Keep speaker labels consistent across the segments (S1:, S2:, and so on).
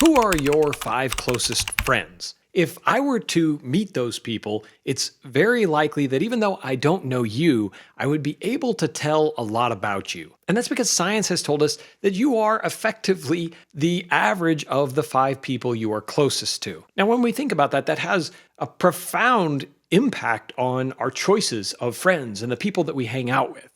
S1: Who are your 5 closest friends? If I were to meet those people, it's very likely that even though I don't know you, I would be able to tell a lot about you. And that's because science has told us that you are effectively the average of the 5 people you are closest to. Now, when we think about that, that has a profound impact on our choices of friends and the people that we hang out with.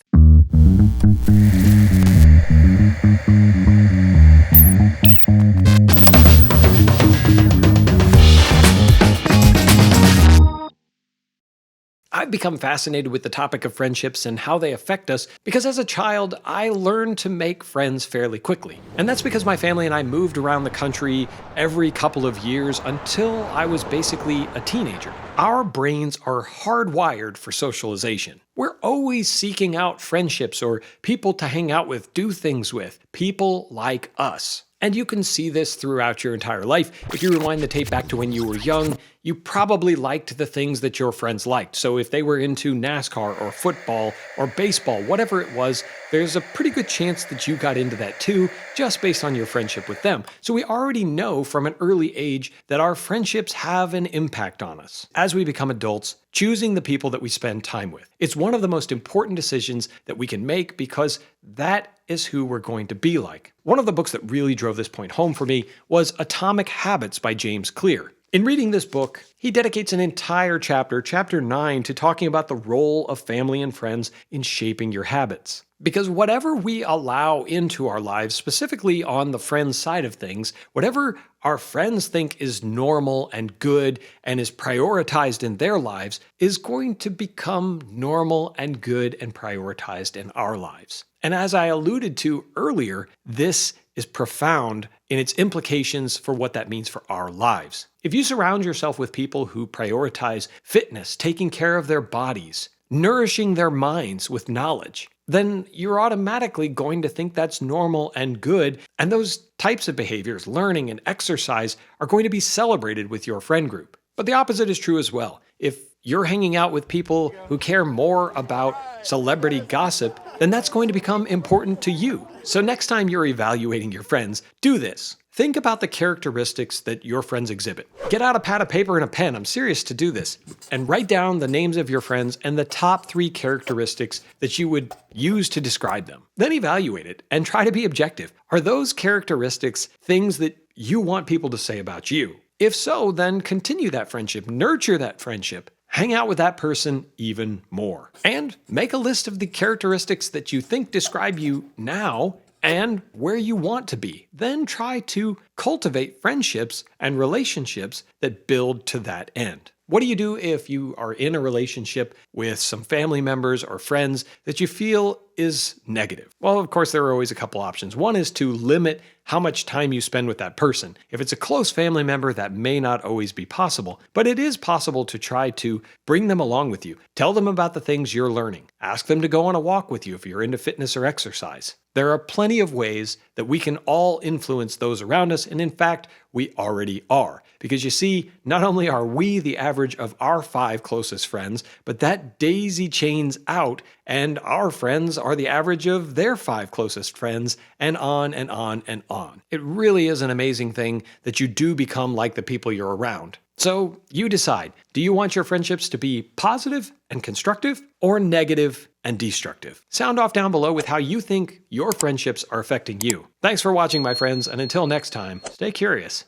S1: I've become fascinated with the topic of friendships and how they affect us because as a child, I learned to make friends fairly quickly. And that's because my family and I moved around the country every couple of years until I was basically a teenager. Our brains are hardwired for socialization. We're always seeking out friendships or people to hang out with, do things with, people like us. And you can see this throughout your entire life. If you rewind the tape back to when you were young, you probably liked the things that your friends liked. So if they were into NASCAR or football or baseball, whatever it was, there's a pretty good chance that you got into that too, just based on your friendship with them. So we already know from an early age that our friendships have an impact on us. As we become adults, choosing the people that we spend time with. It's one of the most important decisions that we can make because that is who we're going to be like. One of the books that really drove this point home for me was Atomic Habits by James Clear. In reading this book, he dedicates an entire chapter, chapter 9, to talking about the role of family and friends in shaping your habits. Because whatever we allow into our lives, specifically on the friends side of things, whatever our friends think is normal and good and is prioritized in their lives, is going to become normal and good and prioritized in our lives. And as I alluded to earlier, this is profound in its implications for what that means for our lives. If you surround yourself with people who prioritize fitness, taking care of their bodies, nourishing their minds with knowledge, then you're automatically going to think that's normal and good, and those types of behaviors, learning and exercise, are going to be celebrated with your friend group. But the opposite is true as well. If you're hanging out with people who care more about celebrity gossip, then that's going to become important to you. So next time you're evaluating your friends, do this. Think about the characteristics that your friends exhibit. Get out a pad of paper and a pen, I'm serious to do this, and write down the names of your friends and the top 3 characteristics that you would use to describe them. Then evaluate it and try to be objective. Are those characteristics things that you want people to say about you? If so, then continue that friendship, nurture that friendship. Hang out with that person even more. And make a list of the characteristics that you think describe you now and where you want to be. Then try to cultivate friendships and relationships that build to that end. What do you do if you are in a relationship with some family members or friends that you feel is negative? Well, of course, there are always a couple options. One is to limit how much time you spend with that person. If it's a close family member, that may not always be possible, but it is possible to try to bring them along with you. Tell them about the things you're learning. Ask them to go on a walk with you if you're into fitness or exercise. There are plenty of ways that we can all influence those around us, and in fact, we already are. Because you see, not only are we the average of our 5 closest friends, but that daisy chains out, and our friends are the average of their 5 closest friends, and on and on and on. It really is an amazing thing that you do become like the people you're around. So you decide, do you want your friendships to be positive and constructive or negative and destructive? Sound off down below with how you think your friendships are affecting you. Thanks for watching, my friends, and until next time, stay curious.